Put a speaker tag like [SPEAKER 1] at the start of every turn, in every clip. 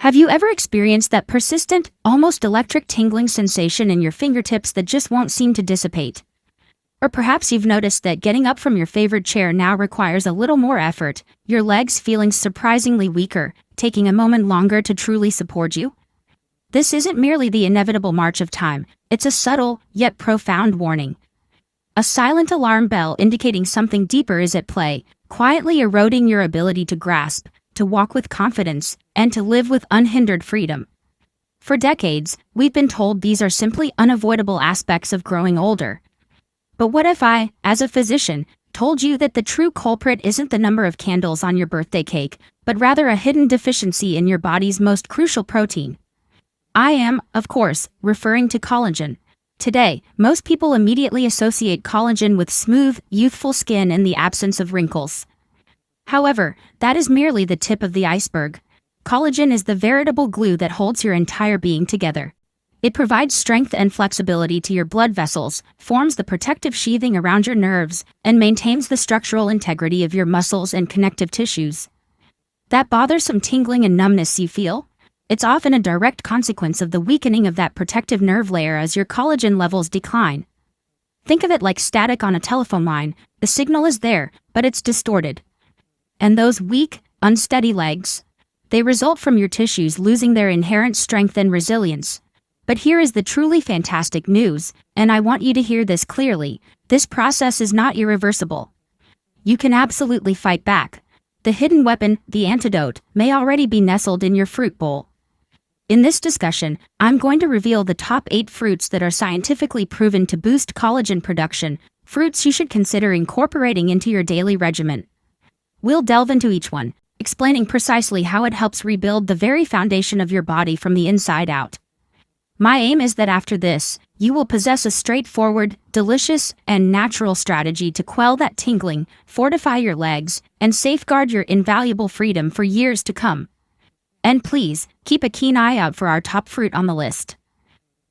[SPEAKER 1] Have you ever experienced that persistent, almost electric tingling sensation in your fingertips that just won't seem to dissipate? Or perhaps you've noticed that getting up from your favorite chair now requires a little more effort, your legs feeling surprisingly weaker, taking a moment longer to truly support you? This isn't merely the inevitable march of time, it's a subtle, yet profound warning. A silent alarm bell indicating something deeper is at play, quietly eroding your ability to grasp, to walk with confidence, and to live with unhindered freedom. For decades, we've been told these are simply unavoidable aspects of growing older. But what if I, as a physician, told you that the true culprit isn't the number of candles on your birthday cake, but rather a hidden deficiency in your body's most crucial protein? I am, of course, referring to collagen. Today, most people immediately associate collagen with smooth, youthful skin and the absence of wrinkles. However, that is merely the tip of the iceberg. Collagen is the veritable glue that holds your entire being together. It provides strength and flexibility to your blood vessels, forms the protective sheathing around your nerves, and maintains the structural integrity of your muscles and connective tissues. That bothersome tingling and numbness you feel? It's often a direct consequence of the weakening of that protective nerve layer as your collagen levels decline. Think of it like static on a telephone line. The signal is there, but it's distorted. And those weak, unsteady legs? They result from your tissues losing their inherent strength and resilience. But here is the truly fantastic news, and I want you to hear this clearly. This process is not irreversible. You can absolutely fight back. The hidden weapon, the antidote, may already be nestled in your fruit bowl. In this discussion, I'm going to reveal the top 8 fruits that are scientifically proven to boost collagen production, fruits you should consider incorporating into your daily regimen. We'll delve into each one, explaining precisely how it helps rebuild the very foundation of your body from the inside out. My aim is that after this, you will possess a straightforward, delicious, and natural strategy to quell that tingling, fortify your legs, and safeguard your invaluable freedom for years to come. And please, keep a keen eye out for our top fruit on the list.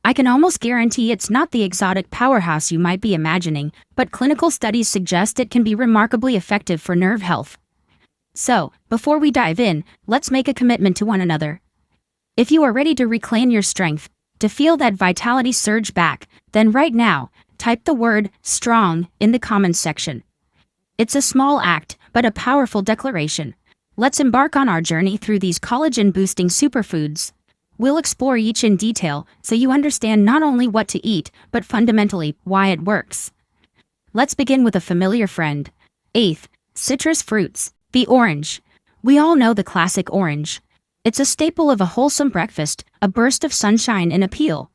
[SPEAKER 1] I can almost guarantee it's not the exotic powerhouse you might be imagining, but clinical studies suggest it can be remarkably effective for nerve health. So, before we dive in, let's make a commitment to one another. If you are ready to reclaim your strength, to feel that vitality surge back, then right now, type the word strong in the comments section. It's a small act, but a powerful declaration. Let's embark on our journey through these collagen-boosting superfoods. We'll explore each in detail so you understand not only what to eat, but fundamentally why it works. Let's begin with a familiar friend. 8th, citrus fruits. The orange. We all know the classic orange. It's a staple of a wholesome breakfast, a burst of sunshine and appeal.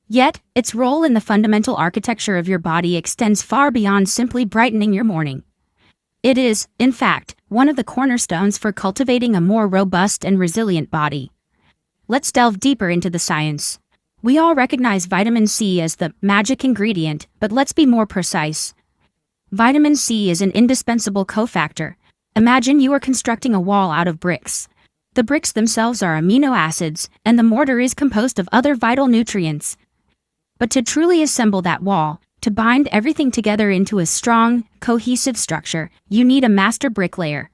[SPEAKER 1] Yet, its role in the fundamental architecture of your body extends far beyond simply brightening your morning. It is, in fact, one of the cornerstones for cultivating a more robust and resilient body. Let's delve deeper into the science. We all recognize vitamin C as the magic ingredient, but let's be more precise. Vitamin C is an indispensable cofactor. Imagine you are constructing a wall out of bricks. The bricks themselves are amino acids, and the mortar is composed of other vital nutrients. But to truly assemble that wall, to bind everything together into a strong, cohesive structure, you need a master bricklayer.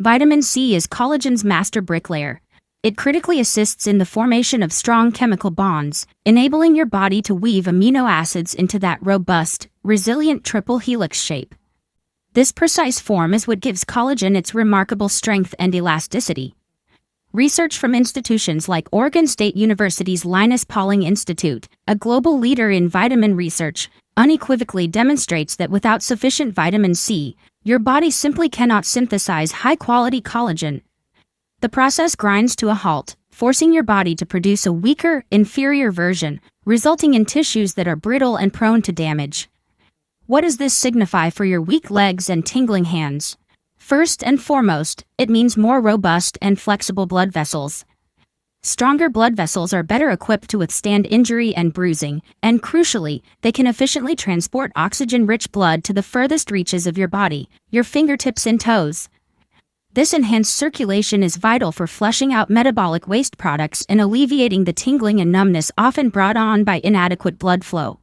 [SPEAKER 1] Vitamin C is collagen's master bricklayer. It critically assists in the formation of strong chemical bonds, enabling your body to weave amino acids into that robust, resilient triple helix shape. This precise form is what gives collagen its remarkable strength and elasticity. Research from institutions like Oregon State University's Linus Pauling Institute, a global leader in vitamin research, unequivocally demonstrates that without sufficient vitamin C, your body simply cannot synthesize high-quality collagen. The process grinds to a halt, forcing your body to produce a weaker, inferior version, resulting in tissues that are brittle and prone to damage. What does this signify for your weak legs and tingling hands? First and foremost, it means more robust and flexible blood vessels. Stronger blood vessels are better equipped to withstand injury and bruising, and crucially, they can efficiently transport oxygen-rich blood to the furthest reaches of your body, your fingertips and toes. This enhanced circulation is vital for flushing out metabolic waste products and alleviating the tingling and numbness often brought on by inadequate blood flow.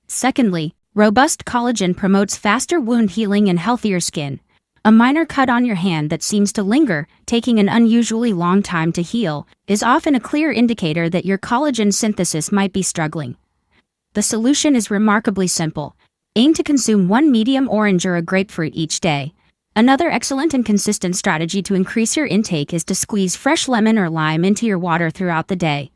[SPEAKER 1] Secondly, robust collagen promotes faster wound healing and healthier skin. A minor cut on your hand that seems to linger, taking an unusually long time to heal, is often a clear indicator that your collagen synthesis might be struggling. The solution is remarkably simple. Aim to consume one medium orange or a grapefruit each day. Another excellent and consistent strategy to increase your intake is to squeeze fresh lemon or lime into your water throughout the day.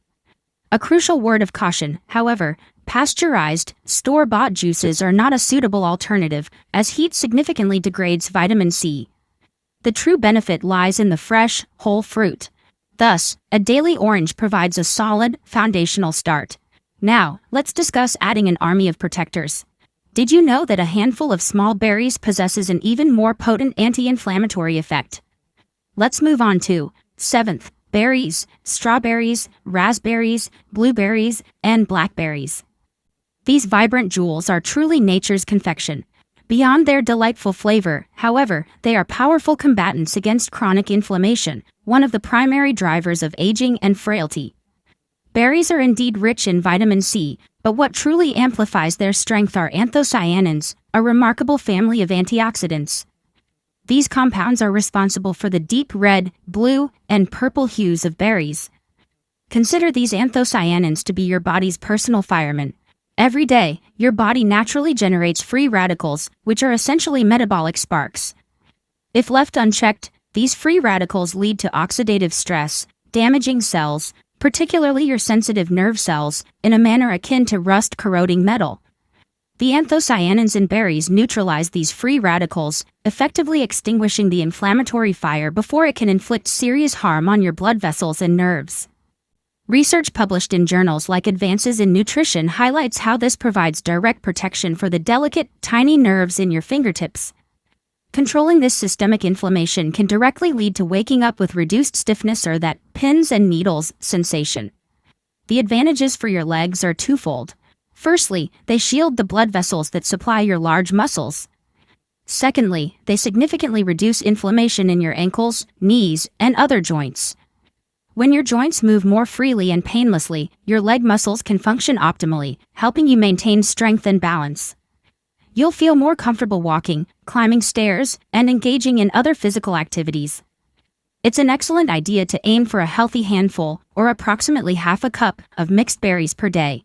[SPEAKER 1] A crucial word of caution, however: pasteurized, store-bought juices are not a suitable alternative, as heat significantly degrades vitamin C. The true benefit lies in the fresh, whole fruit. Thus, a daily orange provides a solid, foundational start. Now, let's discuss adding an army of protectors. Did you know that a handful of small berries possesses an even more potent anti-inflammatory effect? Let's move on to 7th, berries, strawberries, raspberries, blueberries, and blackberries. These vibrant jewels are truly nature's confection. Beyond their delightful flavor, however, they are powerful combatants against chronic inflammation, one of the primary drivers of aging and frailty. Berries are indeed rich in vitamin C, but what truly amplifies their strength are anthocyanins, a remarkable family of antioxidants. These compounds are responsible for the deep red, blue, and purple hues of berries. Consider these anthocyanins to be your body's personal firemen. Every day, your body naturally generates free radicals, which are essentially metabolic sparks. If left unchecked, these free radicals lead to oxidative stress, damaging cells, particularly your sensitive nerve cells, in a manner akin to rust-corroding metal. The anthocyanins in berries neutralize these free radicals, effectively extinguishing the inflammatory fire before it can inflict serious harm on your blood vessels and nerves. Research published in journals like Advances in Nutrition highlights how this provides direct protection for the delicate, tiny nerves in your fingertips. Controlling this systemic inflammation can directly lead to waking up with reduced stiffness or that pins and needles sensation. The advantages for your legs are twofold. Firstly, they shield the blood vessels that supply your large muscles. Secondly, they significantly reduce inflammation in your ankles, knees, and other joints. When your joints move more freely and painlessly, your leg muscles can function optimally, helping you maintain strength and balance. You'll feel more comfortable walking, climbing stairs, and engaging in other physical activities. It's an excellent idea to aim for a healthy handful, or approximately half a cup, of mixed berries per day.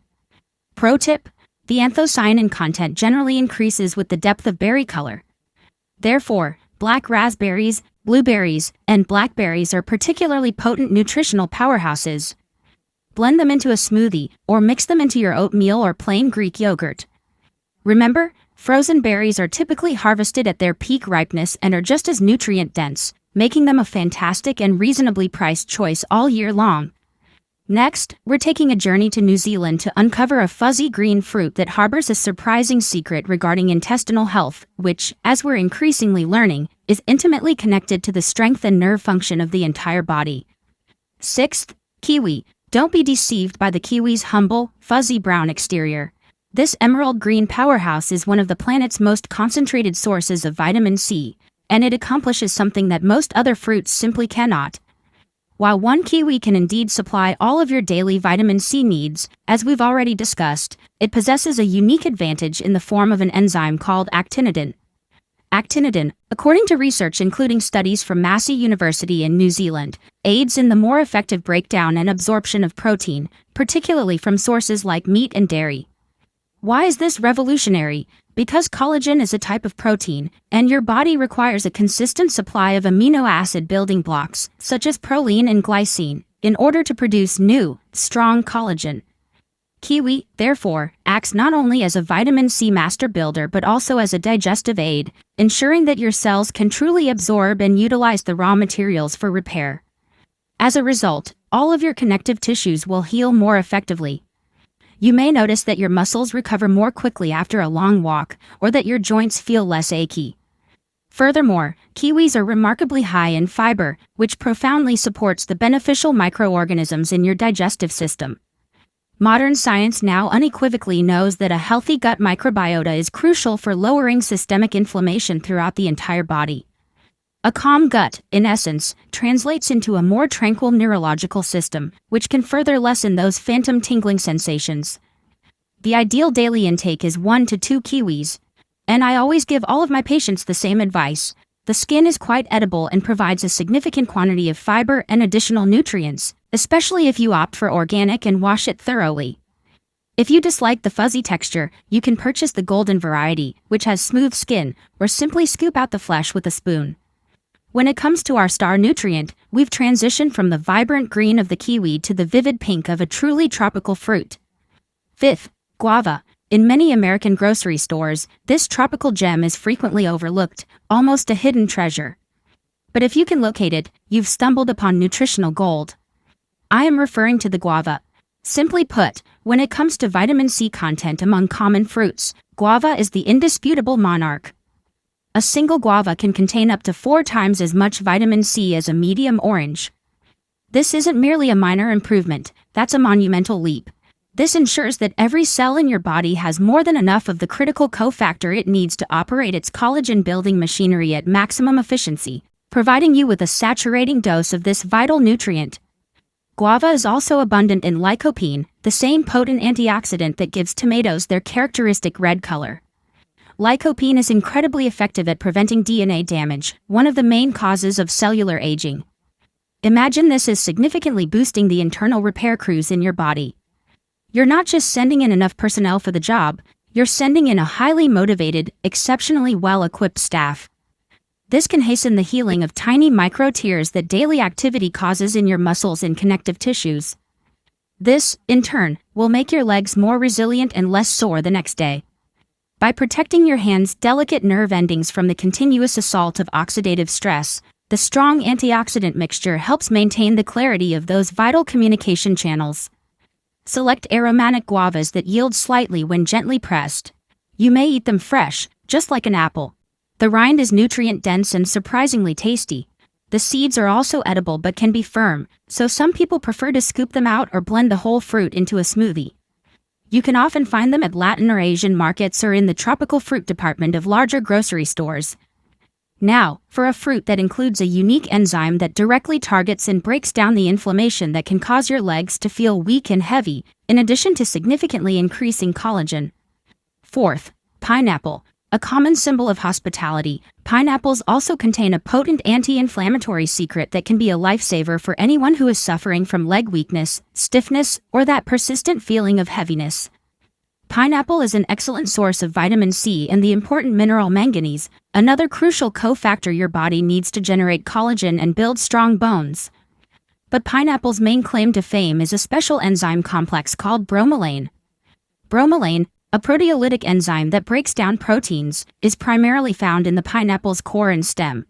[SPEAKER 1] Pro tip: the anthocyanin content generally increases with the depth of berry color. Therefore, black raspberries, blueberries, and blackberries are particularly potent nutritional powerhouses. Blend them into a smoothie, or mix them into your oatmeal or plain Greek yogurt. Remember, frozen berries are typically harvested at their peak ripeness and are just as nutrient-dense, making them a fantastic and reasonably priced choice all year long. Next, we're taking a journey to New Zealand to uncover a fuzzy green fruit that harbors a surprising secret regarding intestinal health, which, as we're increasingly learning, is intimately connected to the strength and nerve function of the entire body. 6th, kiwi. Don't be deceived by the kiwi's humble, fuzzy brown exterior. This emerald green powerhouse is one of the planet's most concentrated sources of vitamin C, and it accomplishes something that most other fruits simply cannot. While one kiwi can indeed supply all of your daily vitamin C needs, as we've already discussed, it possesses a unique advantage in the form of an enzyme called actinidin. Actinidin, according to research including studies from Massey University in New Zealand, aids in the more effective breakdown and absorption of protein, particularly from sources like meat and dairy. Why is this revolutionary? Because collagen is a type of protein, and your body requires a consistent supply of amino acid building blocks, such as proline and glycine, in order to produce new, strong collagen. Kiwi, therefore, acts not only as a vitamin C master builder but also as a digestive aid, ensuring that your cells can truly absorb and utilize the raw materials for repair. As a result, all of your connective tissues will heal more effectively. You may notice that your muscles recover more quickly after a long walk, or that your joints feel less achy. Furthermore, kiwis are remarkably high in fiber, which profoundly supports the beneficial microorganisms in your digestive system. Modern science now unequivocally knows that a healthy gut microbiota is crucial for lowering systemic inflammation throughout the entire body. A calm gut, in essence, translates into a more tranquil neurological system, which can further lessen those phantom tingling sensations. The ideal daily intake is 1 to 2 kiwis, and I always give all of my patients the same advice. The skin is quite edible and provides a significant quantity of fiber and additional nutrients, especially if you opt for organic and wash it thoroughly. If you dislike the fuzzy texture, you can purchase the golden variety, which has smooth skin, or simply scoop out the flesh with a spoon. When it comes to our star nutrient, we've transitioned from the vibrant green of the kiwi to the vivid pink of a truly tropical fruit. Fifth, guava. In many American grocery stores, this tropical gem is frequently overlooked, almost a hidden treasure. But if you can locate it, you've stumbled upon nutritional gold. I am referring to the guava. Simply put, when it comes to vitamin C content among common fruits, guava is the indisputable monarch. A single guava can contain up to 4 times as much vitamin C as a medium orange. This isn't merely a minor improvement, that's a monumental leap. This ensures that every cell in your body has more than enough of the critical cofactor it needs to operate its collagen-building machinery at maximum efficiency, providing you with a saturating dose of this vital nutrient. Guava is also abundant in lycopene, the same potent antioxidant that gives tomatoes their characteristic red color. Lycopene is incredibly effective at preventing DNA damage, one of the main causes of cellular aging. Imagine this as significantly boosting the internal repair crews in your body. You're not just sending in enough personnel for the job, you're sending in a highly motivated, exceptionally well-equipped staff. This can hasten the healing of tiny micro-tears that daily activity causes in your muscles and connective tissues. This, in turn, will make your legs more resilient and less sore the next day. By protecting your hands' delicate nerve endings from the continuous assault of oxidative stress, the strong antioxidant mixture helps maintain the clarity of those vital communication channels. Select aromatic guavas that yield slightly when gently pressed. You may eat them fresh, just like an apple. The rind is nutrient-dense and surprisingly tasty. The seeds are also edible but can be firm, so some people prefer to scoop them out or blend the whole fruit into a smoothie. You can often find them at Latin or Asian markets or in the tropical fruit department of larger grocery stores. Now, for a fruit that includes a unique enzyme that directly targets and breaks down the inflammation that can cause your legs to feel weak and heavy, in addition to significantly increasing collagen. Fourth, pineapple. A common symbol of hospitality, pineapples also contain a potent anti-inflammatory secret that can be a lifesaver for anyone who is suffering from leg weakness, stiffness, or that persistent feeling of heaviness. Pineapple is an excellent source of vitamin C and the important mineral manganese, another crucial cofactor your body needs to generate collagen and build strong bones. But pineapple's main claim to fame is a special enzyme complex called bromelain. Bromelain, a proteolytic enzyme that breaks down proteins, is primarily found in the pineapple's core and stem.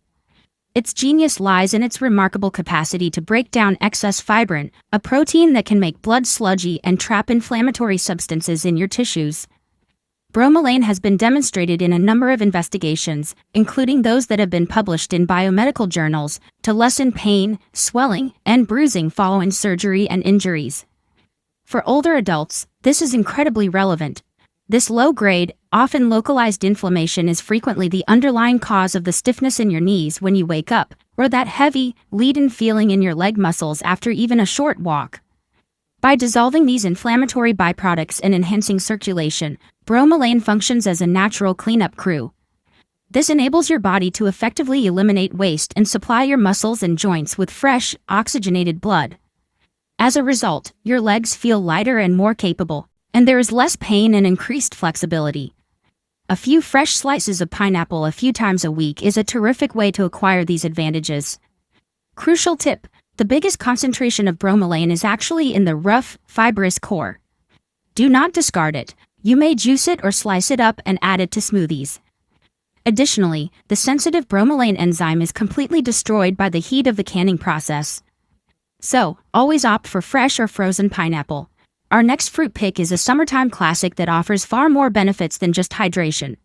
[SPEAKER 1] Its genius lies in its remarkable capacity to break down excess fibrin, a protein that can make blood sludgy and trap inflammatory substances in your tissues. Bromelain has been demonstrated in a number of investigations, including those that have been published in biomedical journals, to lessen pain, swelling, and bruising following surgery and injuries. For older adults, this is incredibly relevant. This low-grade, often localized inflammation is frequently the underlying cause of the stiffness in your knees when you wake up, or that heavy, leaden feeling in your leg muscles after even a short walk. By dissolving these inflammatory byproducts and enhancing circulation, bromelain functions as a natural cleanup crew. This enables your body to effectively eliminate waste and supply your muscles and joints with fresh, oxygenated blood. As a result, your legs feel lighter and more capable, and there is less pain and increased flexibility. A few fresh slices of pineapple a few times a week is a terrific way to acquire these advantages. Crucial tip: the biggest concentration of bromelain is actually in the rough, fibrous core. Do not discard it. You may juice it or slice it up and add it to smoothies. Additionally, the sensitive bromelain enzyme is completely destroyed by the heat of the canning process. So, always opt for fresh or frozen pineapple. Our next fruit pick is a summertime classic that offers far more benefits than just hydration.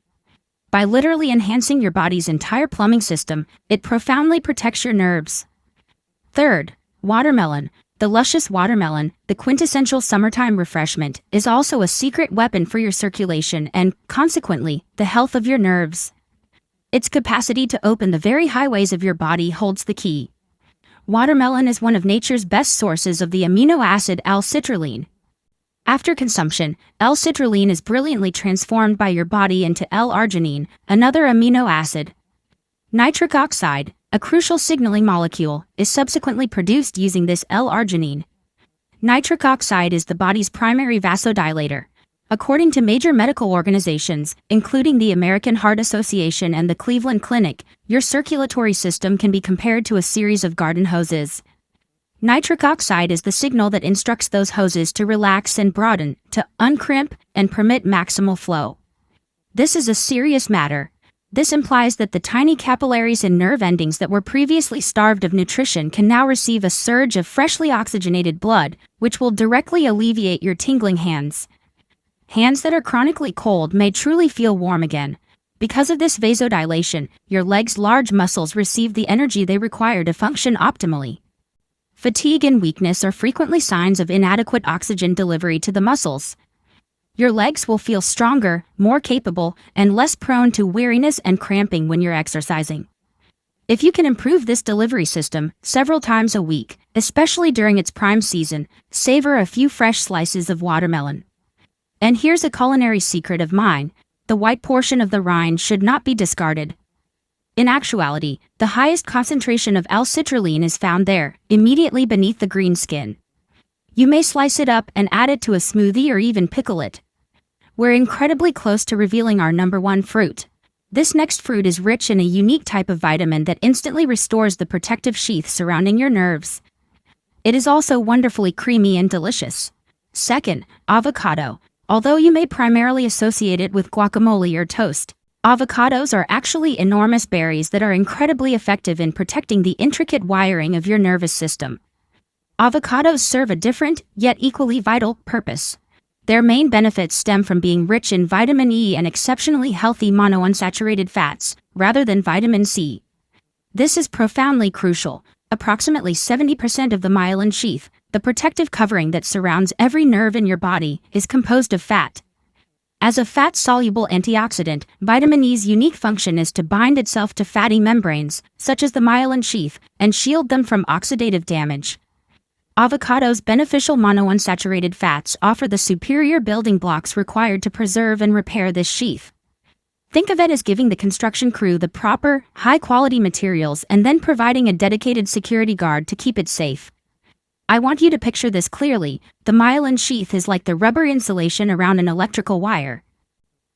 [SPEAKER 1] By literally enhancing your body's entire plumbing system, it profoundly protects your nerves. Third, watermelon. The luscious watermelon, the quintessential summertime refreshment, is also a secret weapon for your circulation and, consequently, the health of your nerves. Its capacity to open the very highways of your body holds the key. Watermelon is one of nature's best sources of the amino acid L-citrulline. After consumption, L-citrulline is brilliantly transformed by your body into L-arginine, another amino acid. Nitric oxide, a crucial signaling molecule, is subsequently produced using this L-arginine. Nitric oxide is the body's primary vasodilator. According to major medical organizations, including the American Heart Association and the Cleveland Clinic, your circulatory system can be compared to a series of garden hoses. Nitric oxide is the signal that instructs those hoses to relax and broaden, to uncrimp, and permit maximal flow. This is a serious matter. This implies that the tiny capillaries and nerve endings that were previously starved of nutrition can now receive a surge of freshly oxygenated blood, which will directly alleviate your tingling hands. Hands that are chronically cold may truly feel warm again. Because of this vasodilation, your legs' large muscles receive the energy they require to function optimally. Fatigue and weakness are frequently signs of inadequate oxygen delivery to the muscles. Your legs will feel stronger, more capable, and less prone to weariness and cramping when you're exercising. If you can improve this delivery system several times a week, especially during its prime season, savor a few fresh slices of watermelon. And here's a culinary secret of mine: the white portion of the rind should not be discarded. In actuality, the highest concentration of L-citrulline is found there, immediately beneath the green skin. You may slice it up and add it to a smoothie or even pickle it. We're incredibly close to revealing our number one fruit. This next fruit is rich in a unique type of vitamin that instantly restores the protective sheath surrounding your nerves. It is also wonderfully creamy and delicious. Second, avocado. Although you may primarily associate it with guacamole or toast, avocados are actually enormous berries that are incredibly effective in protecting the intricate wiring of your nervous system. Avocados serve a different, yet equally vital, purpose. Their main benefits stem from being rich in vitamin E and exceptionally healthy monounsaturated fats, rather than vitamin C. This is profoundly crucial. Approximately 70% of the myelin sheath, the protective covering that surrounds every nerve in your body, is composed of fat. As a fat-soluble antioxidant, vitamin E's unique function is to bind itself to fatty membranes, such as the myelin sheath, and shield them from oxidative damage. Avocados' beneficial monounsaturated fats offer the superior building blocks required to preserve and repair this sheath. Think of it as giving the construction crew the proper, high-quality materials and then providing a dedicated security guard to keep it safe. I want you to picture this clearly. The myelin sheath is like the rubber insulation around an electrical wire.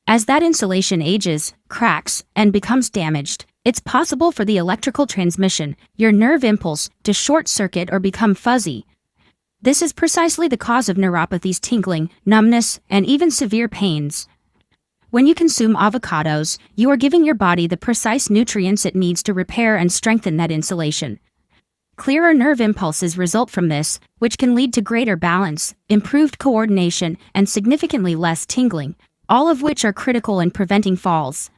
[SPEAKER 1] As that insulation ages, cracks, and becomes damaged, it's possible for the electrical transmission, your nerve impulse, to short-circuit or become fuzzy. This is precisely the cause of neuropathies, tingling, numbness, and even severe pains. When you consume avocados, you are giving your body the precise nutrients it needs to repair and strengthen that insulation. Clearer nerve impulses result from this, which can lead to greater balance, improved coordination, and significantly less tingling, all of which are critical in preventing falls.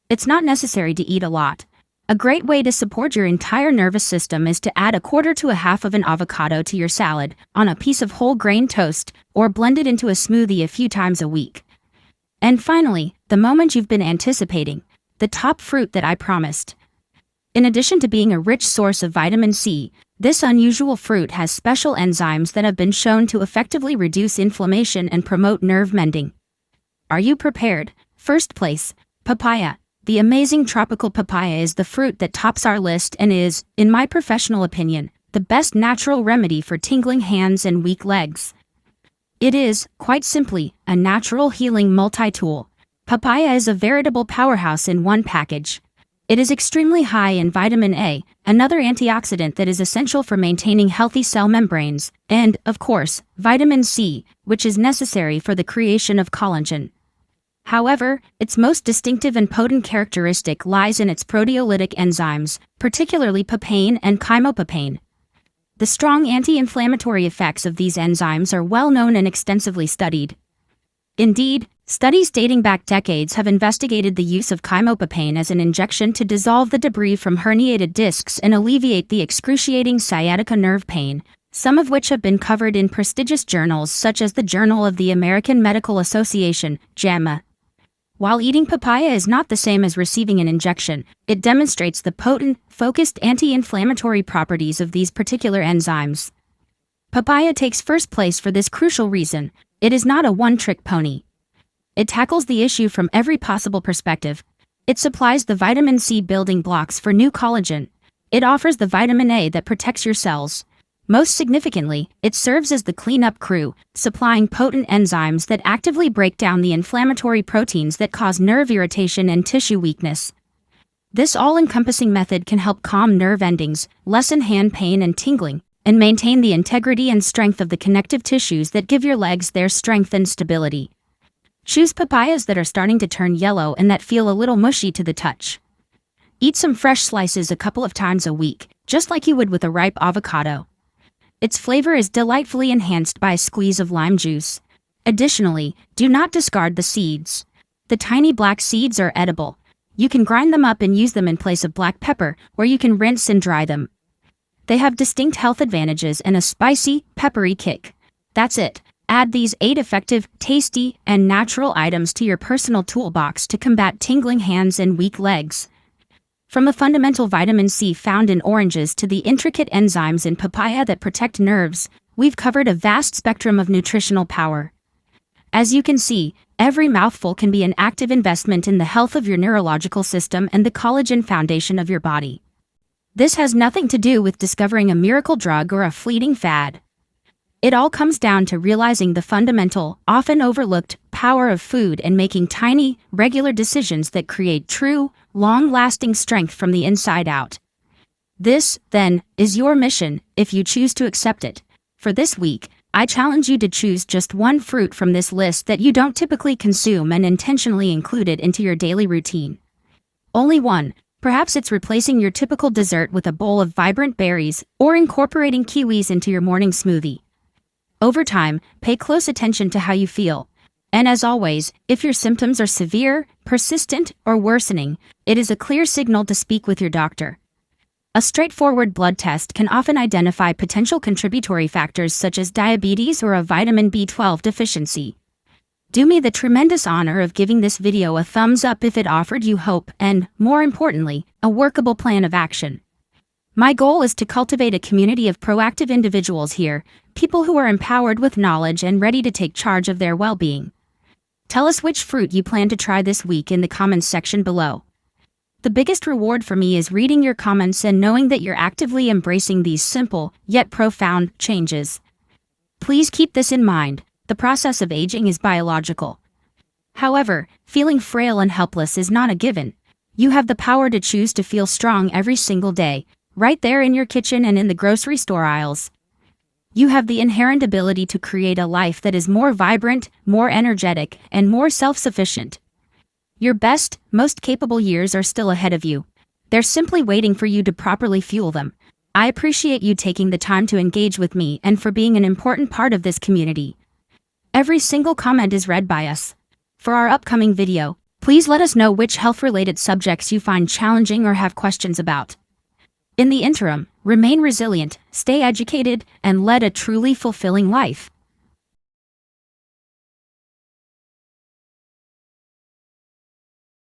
[SPEAKER 1] It's not necessary to eat a lot. A great way to support your entire nervous system is to add a quarter to a half of an avocado to your salad, on a piece of whole grain toast, or blend it into a smoothie a few times a week. And finally, the moment you've been anticipating, the top fruit that I promised. In addition to being a rich source of vitamin C, this unusual fruit has special enzymes that have been shown to effectively reduce inflammation and promote nerve mending. Are you prepared? First place, papaya. The amazing tropical papaya is the fruit that tops our list and is, in my professional opinion, the best natural remedy for tingling hands and weak legs. It is, quite simply, a natural healing multi-tool. Papaya is a veritable powerhouse in one package. It is extremely high in vitamin A, another antioxidant that is essential for maintaining healthy cell membranes, and, of course, vitamin C, which is necessary for the creation of collagen. However, its most distinctive and potent characteristic lies in its proteolytic enzymes, particularly papain and chymopapain. The strong anti-inflammatory effects of these enzymes are well known and extensively studied. Indeed, studies dating back decades have investigated the use of chymopapain as an injection to dissolve the debris from herniated discs and alleviate the excruciating sciatica nerve pain, some of which have been covered in prestigious journals such as the Journal of the American Medical Association, JAMA. While eating papaya is not the same as receiving an injection, it demonstrates the potent, focused anti-inflammatory properties of these particular enzymes. Papaya takes first place for this crucial reason: it is not a one-trick pony. It tackles the issue from every possible perspective. It supplies the vitamin C building blocks for new collagen. It offers the vitamin A that protects your cells. Most significantly, it serves as the cleanup crew, supplying potent enzymes that actively break down the inflammatory proteins that cause nerve irritation and tissue weakness. This all-encompassing method can help calm nerve endings, lessen hand pain and tingling, and maintain the integrity and strength of the connective tissues that give your legs their strength and stability. Choose papayas that are starting to turn yellow and that feel a little mushy to the touch. Eat some fresh slices a couple of times a week, just like you would with a ripe avocado. Its flavor is delightfully enhanced by a squeeze of lime juice. Additionally, do not discard the seeds. The tiny black seeds are edible. You can grind them up and use them in place of black pepper, or you can rinse and dry them. They have distinct health advantages and a spicy, peppery kick. That's it. Add these 8 effective, tasty, and natural items to your personal toolbox to combat tingling hands and weak legs. From the fundamental vitamin C found in oranges to the intricate enzymes in papaya that protect nerves, we've covered a vast spectrum of nutritional power. As you can see, every mouthful can be an active investment in the health of your neurological system and the collagen foundation of your body. This has nothing to do with discovering a miracle drug or a fleeting fad. It all comes down to realizing the fundamental, often overlooked, power of food and making tiny, regular decisions that create true, long-lasting strength from the inside out. This, then, is your mission, if you choose to accept it. For this week, I challenge you to choose just one fruit from this list that you don't typically consume and intentionally include it into your daily routine. Only one. Perhaps it's replacing your typical dessert with a bowl of vibrant berries or incorporating kiwis into your morning smoothie. Over time, pay close attention to how you feel. And as always, if your symptoms are severe, persistent, or worsening, it is a clear signal to speak with your doctor. A straightforward blood test can often identify potential contributory factors such as diabetes or a vitamin B12 deficiency. Do me the tremendous honor of giving this video a thumbs up if it offered you hope and, more importantly, a workable plan of action. My goal is to cultivate a community of proactive individuals here, people who are empowered with knowledge and ready to take charge of their well-being. Tell us which fruit you plan to try this week in the comments section below. The biggest reward for me is reading your comments and knowing that you're actively embracing these simple, yet profound, changes. Please keep this in mind, the process of aging is biological. However, feeling frail and helpless is not a given. You have the power to choose to feel strong every single day, right there in your kitchen and in the grocery store aisles. You have the inherent ability to create a life that is more vibrant, more energetic, and more self-sufficient. Your best, most capable years are still ahead of you. They're simply waiting for you to properly fuel them. I appreciate you taking the time to engage with me and for being an important part of this community. Every single comment is read by us. For our upcoming video, please let us know which health-related subjects you find challenging or have questions about. In the interim, remain resilient, stay educated, and lead a truly fulfilling life.